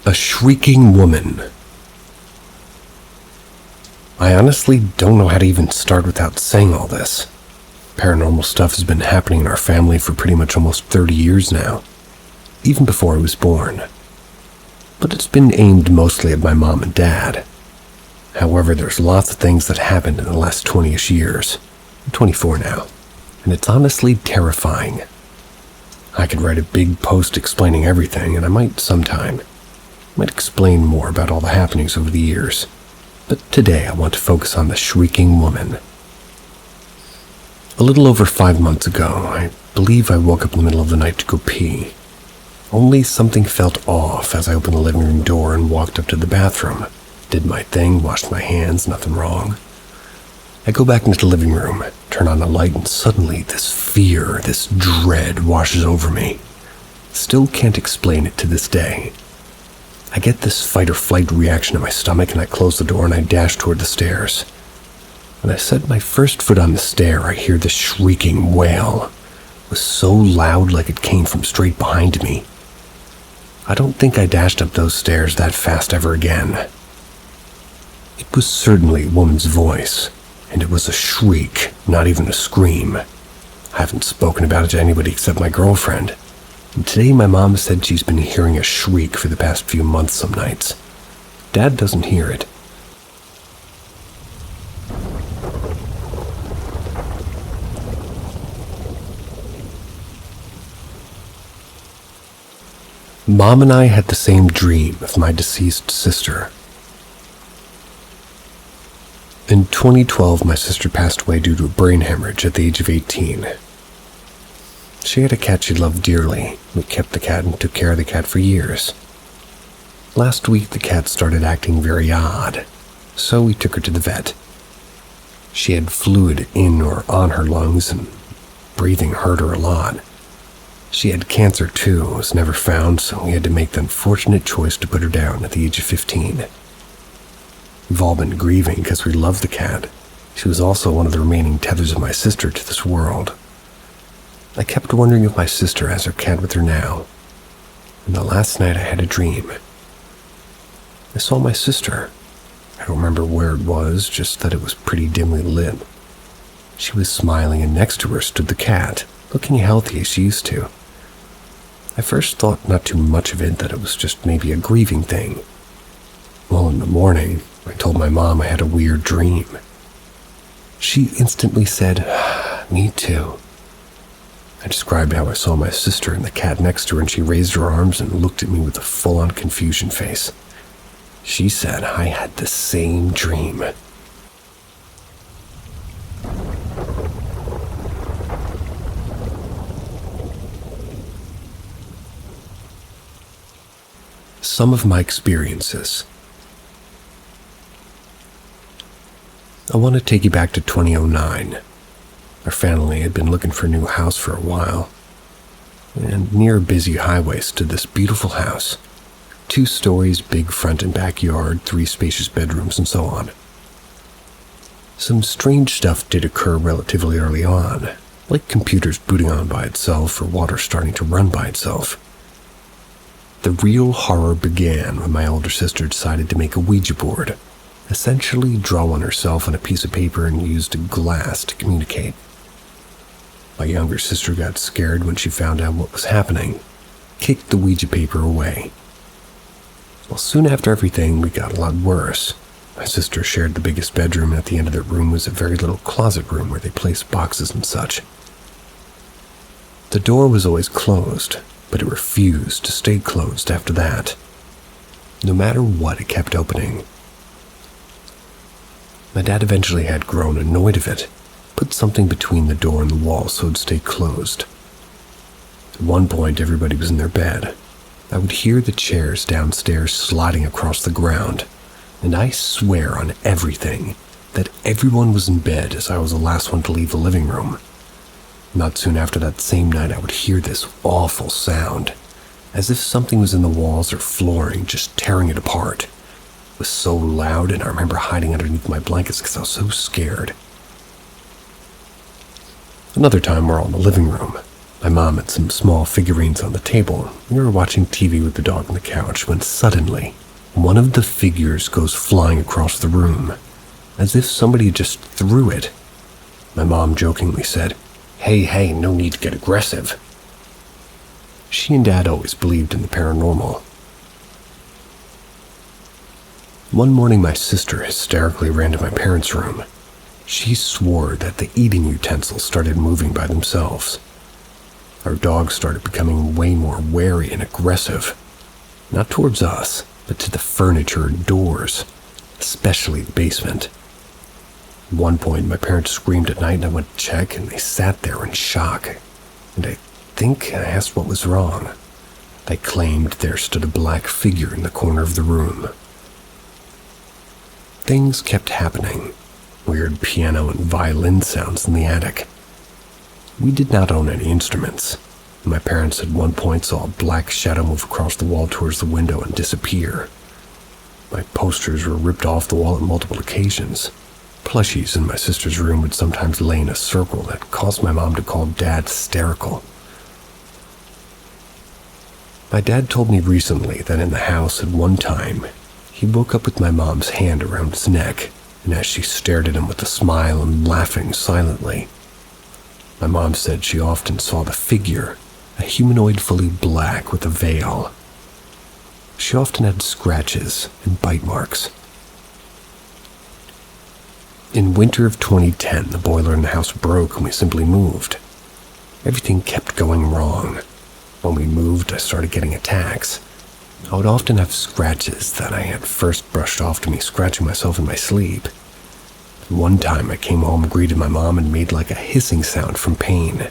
A shrieking woman. I honestly don't know how to even start without saying all this. Paranormal stuff has been happening in our family for pretty much almost 30 years now, even before I was born. But it's been aimed mostly at my mom and dad. However, there's lots of things that happened in the last 20-ish years. I'm 24 now, and it's honestly terrifying. I could write a big post explaining everything, and I might sometime. Might explain more about all the happenings over the years. But today I want to focus on the shrieking woman. A little over 5 months ago, I believe I woke up in the middle of the night to go pee. Only something felt off as I opened the living room door and walked up to the bathroom. Did my thing, washed my hands, nothing wrong. I go back into the living room, turn on the light, and suddenly this fear, this dread washes over me. Still can't explain it to this day. I get this fight or flight reaction in my stomach, and I close the door and I dash toward the stairs. When I set my first foot on the stair, I hear this shrieking wail. It was so loud, like it came from straight behind me. I don't think I dashed up those stairs that fast ever again. It was certainly a woman's voice, and it was a shriek, not even a scream. I haven't spoken about it to anybody except my girlfriend, and today my mom said she's been hearing a shriek for the past few months some nights. Dad doesn't hear it. Mom and I had the same dream of my deceased sister. In 2012, my sister passed away due to a brain hemorrhage at the age of 18. She had a cat she loved dearly. We kept the cat and took care of the cat for years. Last week, the cat started acting very odd, so we took her to the vet. She had fluid in or on her lungs, and breathing hurt her a lot. She had cancer too, was never found, so we had to make the unfortunate choice to put her down at the age of 15. We've all been grieving because we loved the cat. She was also one of the remaining tethers of my sister to this world. I kept wondering if my sister has her cat with her now. And the last night I had a dream. I saw my sister. I don't remember where it was, just that it was pretty dimly lit. She was smiling, and next to her stood the cat, looking healthy as she used to. I first thought not too much of it, that it was just maybe a grieving thing. Well, in the morning, I told my mom I had a weird dream. She instantly said, "Me too." I described how I saw my sister and the cat next to her, and she raised her arms and looked at me with a full-on confusion face. She said I had the same dream. Some of my experiences. I want to take you back to 2009. Our family had been looking for a new house for a while, and near a busy highway stood this beautiful house. 2 stories, big front and backyard, 3 spacious bedrooms, and so on. Some strange stuff did occur relatively early on, like computers booting on by itself or water starting to run by itself. The real horror began when my older sister decided to make a Ouija board, essentially draw one herself on a piece of paper and used glass to communicate. My younger sister got scared when she found out what was happening, kicked the Ouija paper away. Well, soon after everything, we got a lot worse. My sister shared the biggest bedroom, and at the end of the room was a very little closet room where they placed boxes and such. The door was always closed, but it refused to stay closed after that. No matter what, it kept opening. My dad eventually had grown annoyed of it, put something between the door and the wall so it'd stay closed. At one point, everybody was in their bed. I would hear the chairs downstairs sliding across the ground, and I swear on everything that everyone was in bed as I was the last one to leave the living room. Not soon after that same night, I would hear this awful sound, as if something was in the walls or flooring, just tearing it apart. It was so loud, and I remember hiding underneath my blankets because I was so scared. Another time, we're all in the living room. My mom had some small figurines on the table. We were watching TV with the dog on the couch when suddenly, one of the figures goes flying across the room, as if somebody just threw it. My mom jokingly said, Hey, no need to get aggressive." She and Dad always believed in the paranormal. One morning, my sister hysterically ran to my parents' room. She swore that the eating utensils started moving by themselves. Our dog started becoming way more wary and aggressive, not towards us, but to the furniture and doors, especially the basement. At one point, my parents screamed at night, and I went to check, and they sat there in shock. And I think I asked what was wrong. They claimed there stood a black figure in the corner of the room. Things kept happening. weird piano and violin sounds in the attic. We did not own any instruments. My parents at one point saw a black shadow move across the wall towards the window and disappear. My posters were ripped off the wall on multiple occasions. Plushies in my sister's room would sometimes lay in a circle that caused my mom to call Dad hysterical. My dad told me recently that in the house at one time, he woke up with my mom's hand around his neck, and as she stared at him with a smile and laughing silently. My mom said she often saw the figure, a humanoid fully black with a veil. She often had scratches and bite marks. In winter of 2010, the boiler in the house broke and we simply moved. Everything kept going wrong. When we moved, I started getting attacks. I would often have scratches that I had first brushed off to me scratching myself in my sleep. One time I came home, greeted my mom, and made like a hissing sound from pain.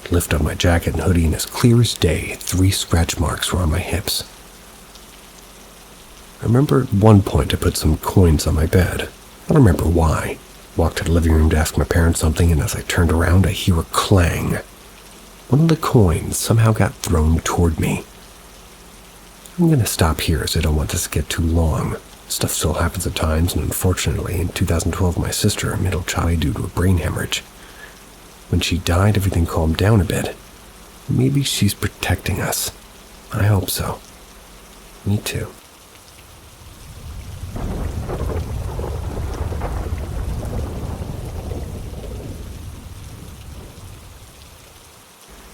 Lift up my jacket and hoodie, and as clear as day, 3 scratch marks were on my hips. I remember at one point I put some coins on my bed. I don't remember why. Walked to the living room to ask my parents something, and as I turned around, I hear a clang. One of the coins somehow got thrown toward me. I'm going to stop here as I don't want this to get too long. Stuff still happens at times, and unfortunately, in 2012, my sister, a middle child, due to a brain hemorrhage. When she died, everything calmed down a bit. Maybe she's protecting us. I hope so. Me too.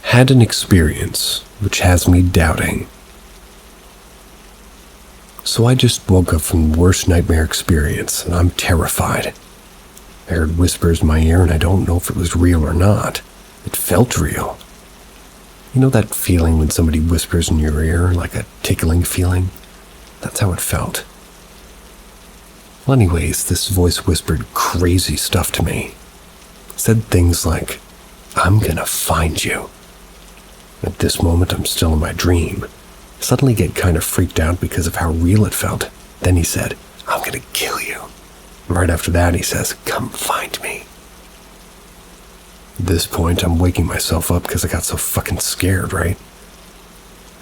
Had an experience which has me doubting. So I just woke up from the worst nightmare experience, and I'm terrified. I heard whispers in my ear, and I don't know if it was real or not. It felt real. You know that feeling when somebody whispers in your ear, like a tickling feeling? That's how it felt. Well, anyways, this voice whispered crazy stuff to me. It said things like, "I'm gonna find you." At this moment, I'm still in my dream. Suddenly get kind of freaked out because of how real it felt. Then he said, "I'm gonna kill you." Right after that, he says, "Come find me." At this point, I'm waking myself up because I got so fucking scared, right?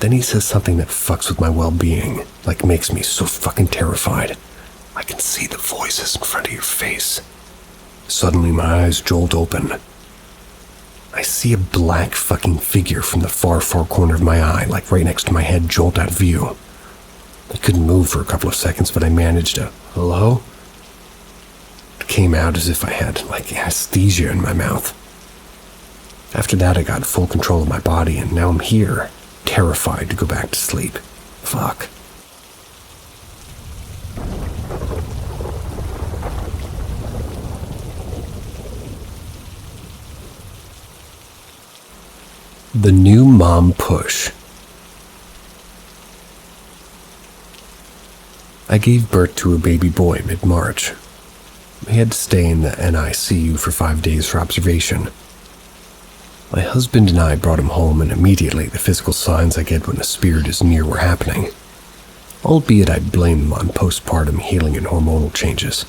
Then he says something that fucks with my well-being, like makes me so fucking terrified. "I can see the voices in front of your face." Suddenly, my eyes jolt open. I see a black fucking figure from the far corner of my eye, like right next to my head, jolt out of view. I couldn't move for a couple of seconds, but I managed to, "Hello?" It came out as if I had, like, anesthesia in my mouth. After that, I got full control of my body, and now I'm here, terrified to go back to sleep. Fuck. The new mom push. I gave birth to a baby boy mid-March. He had to stay in the NICU for 5 days for observation. My husband and I brought him home, and immediately the physical signs I get when a spirit is near were happening. Albeit I blame them on postpartum healing and hormonal changes.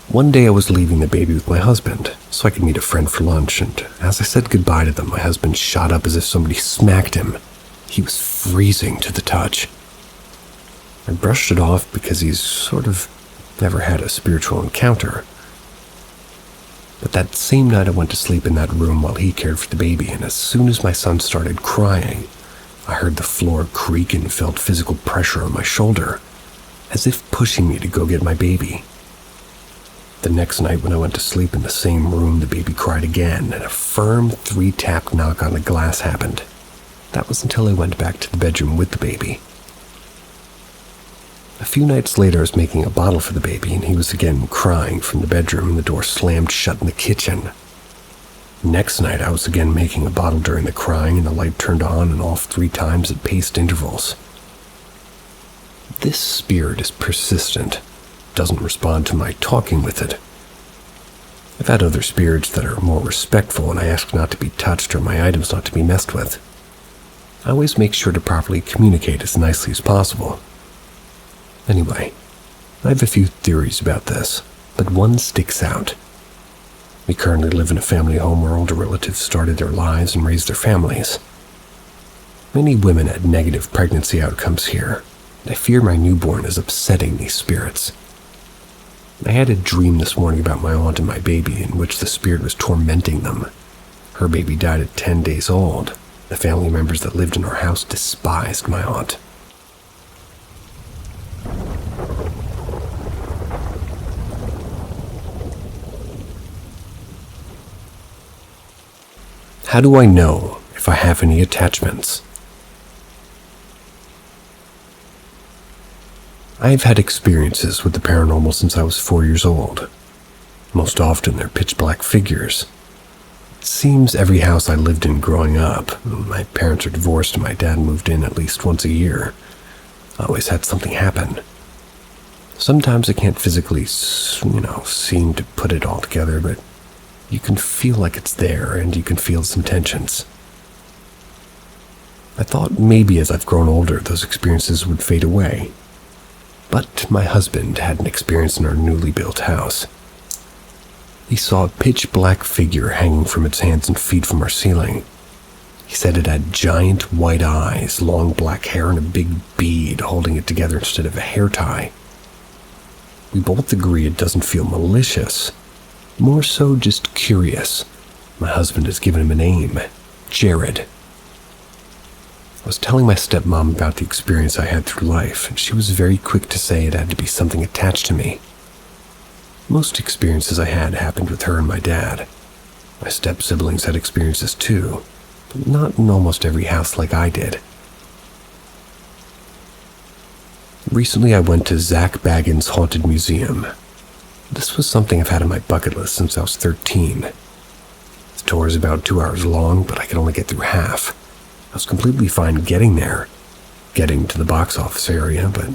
One day I was leaving the baby with my husband, so I could meet a friend for lunch, and as I said goodbye to them, my husband shot up as if somebody smacked him. He was freezing to the touch. I brushed it off because he's sort of never had a spiritual encounter. But that same night I went to sleep in that room while he cared for the baby, and as soon as my son started crying, I heard the floor creak and felt physical pressure on my shoulder, as if pushing me to go get my baby. The next night when I went to sleep in the same room, the baby cried again, and a firm 3-tap knock on the glass happened. That was until I went back to the bedroom with the baby. A few nights later, I was making a bottle for the baby, and he was again crying from the bedroom, and the door slammed shut in the kitchen. Next night, I was again making a bottle during the crying, and the light turned on and off 3 times at paced intervals. This spirit is persistent. Doesn't respond to my talking with it. I've had other spirits that are more respectful, and I ask not to be touched or my items not to be messed with. I always make sure to properly communicate as nicely as possible. Anyway, I have a few theories about this, but one sticks out. We currently live in a family home where older relatives started their lives and raised their families. Many women had negative pregnancy outcomes here, and I fear my newborn is upsetting these spirits. I had a dream this morning about my aunt and my baby in which the spirit was tormenting them. Her baby died at 10 days old. The family members that lived in our house despised my aunt. How do I know if I have any attachments? I have had experiences with the paranormal since I was 4 years old. Most often they're pitch black figures. It seems every house I lived in growing up, my parents are divorced and my dad moved in at least once a year, I always had something happen. Sometimes I can't physically, seem to put it all together, but you can feel like it's there and you can feel some tensions. I thought maybe as I've grown older, those experiences would fade away. But my husband had an experience in our newly built house. He saw a pitch black figure hanging from its hands and feet from our ceiling. He said it had giant white eyes, long black hair, and a big bead holding it together instead of a hair tie. We both agree it doesn't feel malicious, more so just curious. My husband has given him a name, Jared. I was telling my stepmom about the experience I had through life, and she was very quick to say it had to be something attached to me. Most experiences I had happened with her and my dad. My step-siblings had experiences too, but not in almost every house like I did. Recently I went to Zach Bagans' Haunted Museum. This was something I've had on my bucket list since I was 13. The tour is about 2 hours long, but I could only get through half. I was completely fine getting to the box office area, but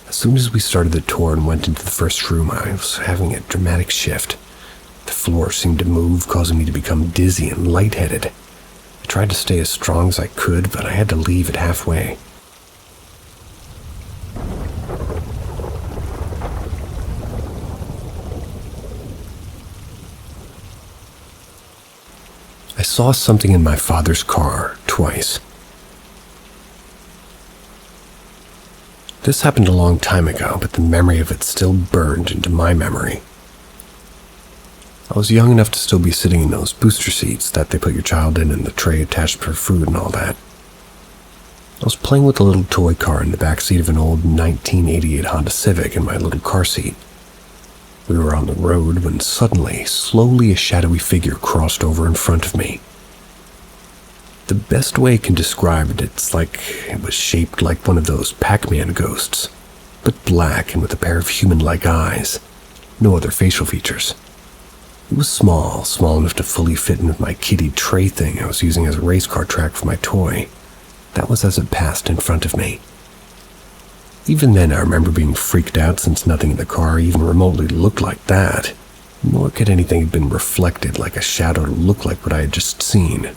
as soon as we started the tour and went into the first room, I was having a dramatic shift. The floor seemed to move, causing me to become dizzy and lightheaded. I tried to stay as strong as I could, but I had to leave it halfway. I saw something in my father's car twice. This happened a long time ago, but the memory of it still burned into my memory. I was young enough to still be sitting in those booster seats that they put your child in and the tray attached for food and all that. I was playing with a little toy car in the backseat of an old 1988 Honda Civic in my little car seat. We were on the road when suddenly, slowly, a shadowy figure crossed over in front of me. The best way I can describe it, it's like it was shaped like one of those Pac-Man ghosts, but black and with a pair of human-like eyes. No other facial features. It was small enough to fully fit in with my kiddie tray thing I was using as a race car track for my toy. That was as it passed in front of me. Even then, I remember being freaked out since nothing in the car even remotely looked like that, nor could anything have been reflected like a shadow to look like what I had just seen.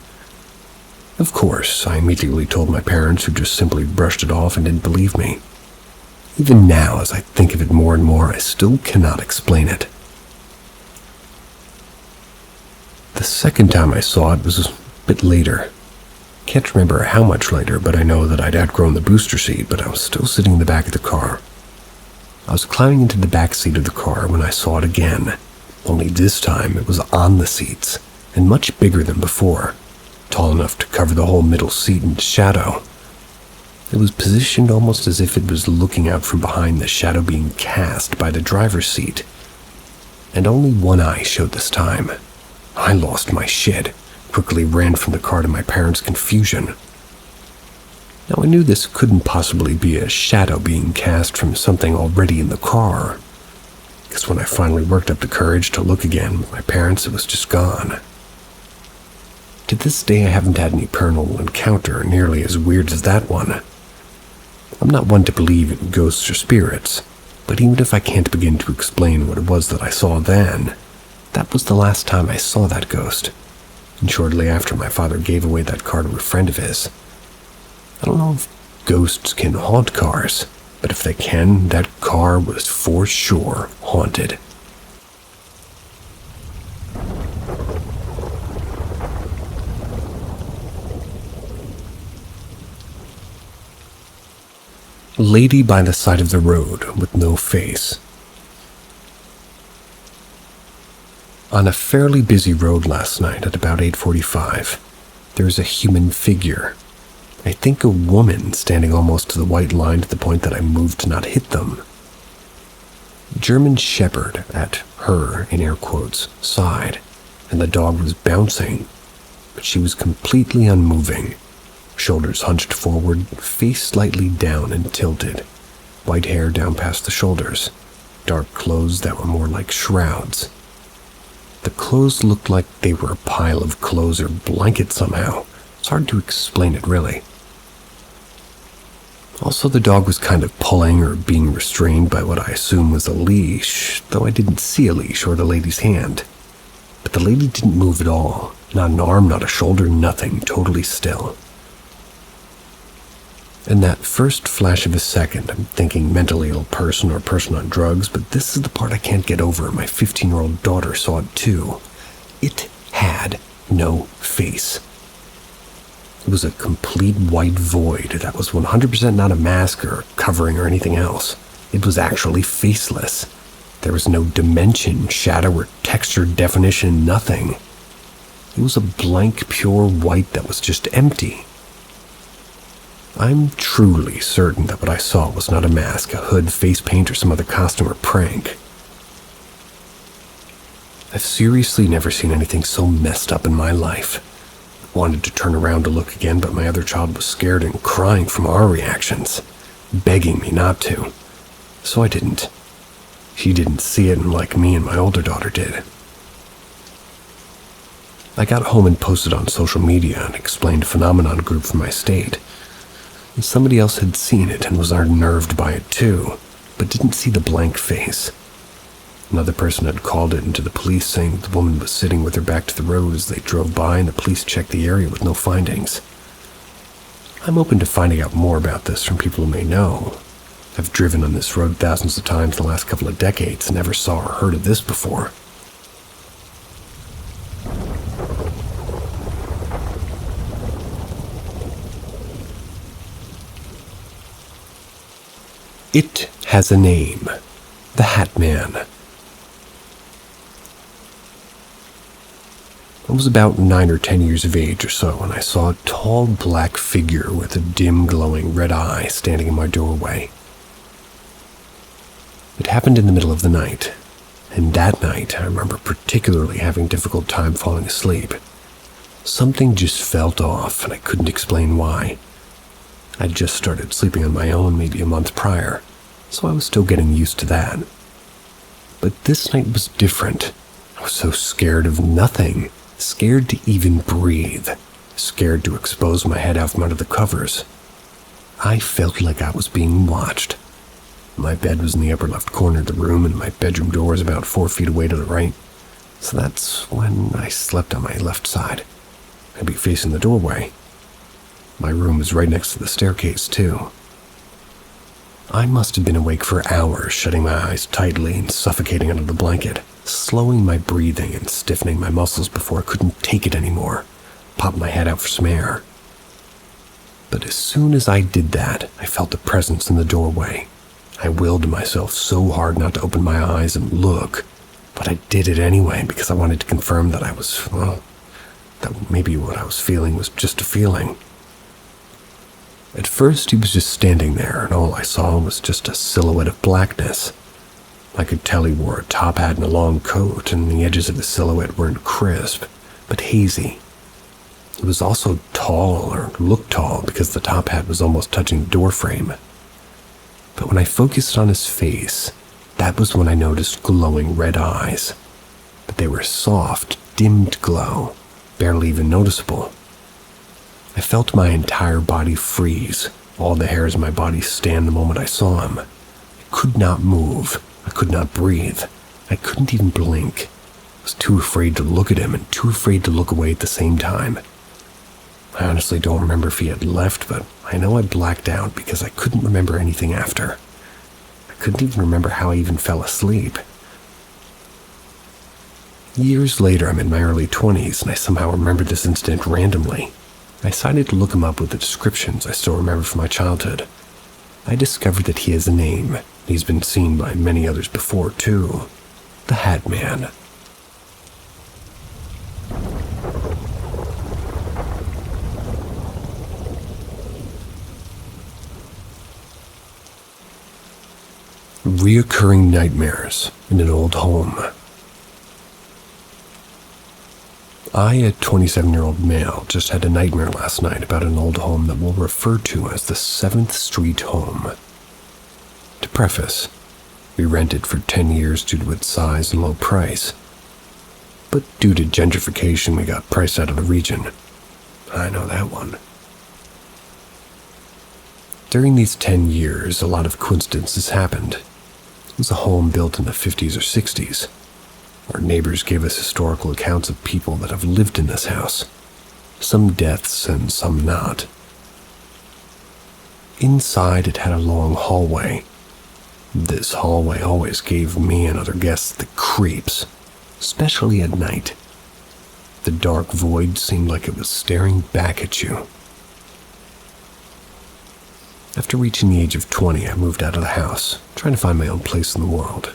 Of course, I immediately told my parents, who just simply brushed it off and didn't believe me. Even now, as I think of it more and more, I still cannot explain it. The second time I saw it was a bit later. Can't remember how much later, but I know that I'd outgrown the booster seat, but I was still sitting in the back of the car. I was climbing into the back seat of the car when I saw it again, only this time it was on the seats, and much bigger than before, tall enough to cover the whole middle seat in shadow. It was positioned almost as if it was looking out from behind the shadow being cast by the driver's seat. And only one eye showed this time. I lost my shit, quickly ran from the car to my parents' confusion. Now I knew this couldn't possibly be a shadow being cast from something already in the car, because when I finally worked up the courage to look again with my parents, it was just gone. To this day, I haven't had any paranormal encounter nearly as weird as that one. I'm not one to believe in ghosts or spirits, but even if I can't begin to explain what it was that I saw then, that was the last time I saw that ghost, and shortly after my father gave away that car to a friend of his. I don't know if ghosts can haunt cars, but if they can, that car was for sure haunted. Lady by the side of the road with no face. On a fairly busy road last night at about 8:45, there was a human figure. I think a woman standing almost to the white line to the point that I moved to not hit them. German Shepherd at her, in air quotes, side, and the dog was bouncing, but she was completely unmoving. Shoulders hunched forward, face slightly down and tilted, white hair down past the shoulders, dark clothes that were more like shrouds. The clothes looked like they were a pile of clothes or blankets somehow. It's hard to explain it, really. Also, the dog was kind of pulling or being restrained by what I assume was a leash, though I didn't see a leash or the lady's hand. But the lady didn't move at all. Not an arm, not a shoulder, nothing, totally still. In that first flash of a second, I'm thinking mentally ill person or person on drugs, but this is the part I can't get over. My 15-year-old daughter saw it too. It had no face. It was a complete white void that was 100% not a mask or covering or anything else. It was actually faceless. There was no dimension, shadow, or texture, definition, nothing. It was a blank, pure white that was just empty. I'm truly certain that what I saw was not a mask, a hood, face paint, or some other costume or prank. I've seriously never seen anything so messed up in my life. I wanted to turn around to look again, but my other child was scared and crying from our reactions, begging me not to. So I didn't. She didn't see it, and like me and my older daughter did. I got home and posted on social media and explained a phenomenon group for my state. And somebody else had seen it and was unnerved by it too, but didn't see the blank face. Another person had called it into the police, saying that the woman was sitting with her back to the road as they drove by, and the police checked the area with no findings. I'm open to finding out more about this from people who may know. I've driven on this road thousands of times in the last couple of decades and never saw or heard of this before. It has a name. The Hat Man. I was about 9 or 10 years of age or so when I saw a tall black figure with a dim glowing red eye standing in my doorway. It happened in the middle of the night, and that night I remember particularly having a difficult time falling asleep. Something just felt off, and I couldn't explain why. I'd just started sleeping on my own maybe a month prior, so I was still getting used to that. But this night was different. I was so scared of nothing, scared to even breathe, scared to expose my head out from under the covers. I felt like I was being watched. My bed was in the upper left corner of the room, and my bedroom door was about 4 feet away to the right, so that's when I slept on my left side. I'd be facing the doorway. My room was right next to the staircase, too. I must have been awake for hours, shutting my eyes tightly and suffocating under the blanket, slowing my breathing and stiffening my muscles before I couldn't take it anymore, popped my head out for some air. But as soon as I did that, I felt a presence in the doorway. I willed myself so hard not to open my eyes and look, but I did it anyway because I wanted to confirm that that maybe what I was feeling was just a feeling. At first, he was just standing there, and all I saw was just a silhouette of blackness. I could tell he wore a top hat and a long coat, and the edges of the silhouette weren't crisp, but hazy. He was also tall, or looked tall, because the top hat was almost touching the doorframe. But when I focused on his face, that was when I noticed glowing red eyes. But they were soft, dimmed glow, barely even noticeable. I felt my entire body freeze, all the hairs in my body stand the moment I saw him. I could not move. I could not breathe. I couldn't even blink. I was too afraid to look at him and too afraid to look away at the same time. I honestly don't remember if he had left, but I know I blacked out because I couldn't remember anything after. couldn't even remember how I even fell asleep. Years later, I'm in my early 20s, and I somehow remember this incident randomly. I decided to look him up with the descriptions I still remember from my childhood. I discovered that he has a name, and he's been seen by many others before, too. The Hat Man. Reoccurring nightmares in an old home. I, a 27-year-old male, just had a nightmare last night about an old home that we'll refer to as the 7th Street Home. To preface, we rented for 10 years due to its size and low price. But due to gentrification, we got priced out of the region. I know that one. During these 10 years, a lot of coincidences happened. It was a home built in the 50s or 60s. Our neighbors gave us historical accounts of people that have lived in this house. Some deaths and some not. Inside, it had a long hallway. This hallway always gave me and other guests the creeps, especially at night. The dark void seemed like it was staring back at you. After reaching the age of 20, I moved out of the house, trying to find my own place in the world.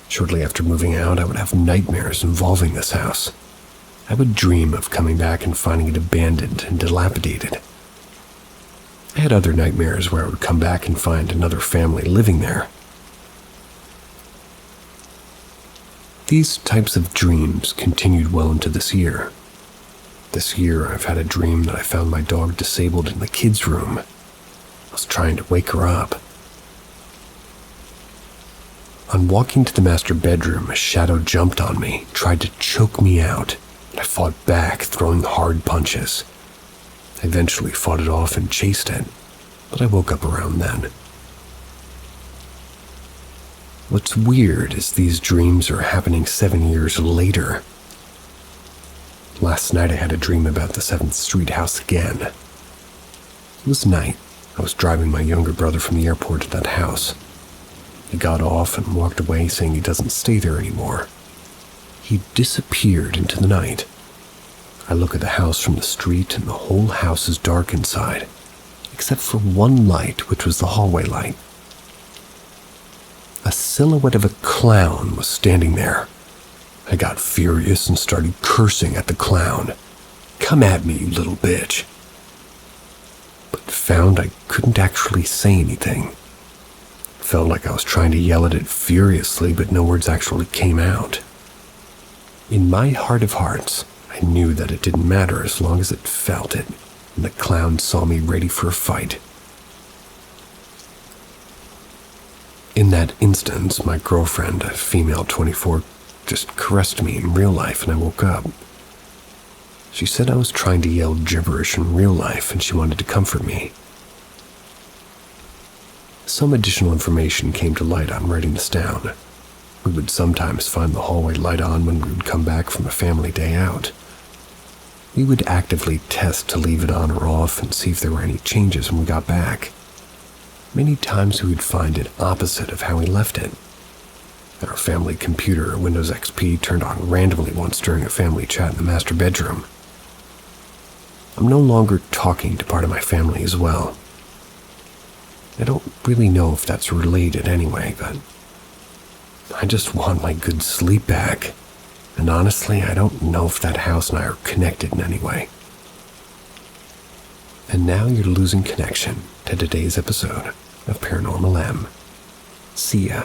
Shortly after moving out, I would have nightmares involving this house. I would dream of coming back and finding it abandoned and dilapidated. I had other nightmares where I would come back and find another family living there. These types of dreams continued well into this year. This year, I've had a dream that I found my dog disabled in the kids' room. I was trying to wake her up. On walking to the master bedroom, a shadow jumped on me, tried to choke me out, and I fought back, throwing hard punches. I eventually fought it off and chased it, but I woke up around then. What's weird is these dreams are happening 7 years later. Last night I had a dream about the 7th Street house again. It was night. I was driving my younger brother from the airport to that house. He got off and walked away saying he doesn't stay there anymore. He disappeared into the night. I look at the house from the street and the whole house is dark inside, except for one light, which was the hallway light. A silhouette of a clown was standing there. I got furious and started cursing at the clown. "Come at me, you little bitch." But found I couldn't actually say anything. Felt like I was trying to yell at it furiously, but no words actually came out. In my heart of hearts, I knew that it didn't matter as long as it felt it, and the clown saw me ready for a fight. In that instance, my girlfriend, a female 24, just caressed me in real life, and I woke up. She said I was trying to yell gibberish in real life, and she wanted to comfort me. Some additional information came to light on writing this down. We would sometimes find the hallway light on when we would come back from a family day out. We would actively test to leave it on or off and see if there were any changes when we got back. Many times we would find it opposite of how we left it. Our family computer, Windows XP, turned on randomly once during a family chat in the master bedroom. I'm no longer talking to part of my family as well. I don't really know if that's related anyway, but I just want my good sleep back. And honestly, I don't know if that house and I are connected in any way. And now you're losing connection to today's episode of Paranormal M. See ya.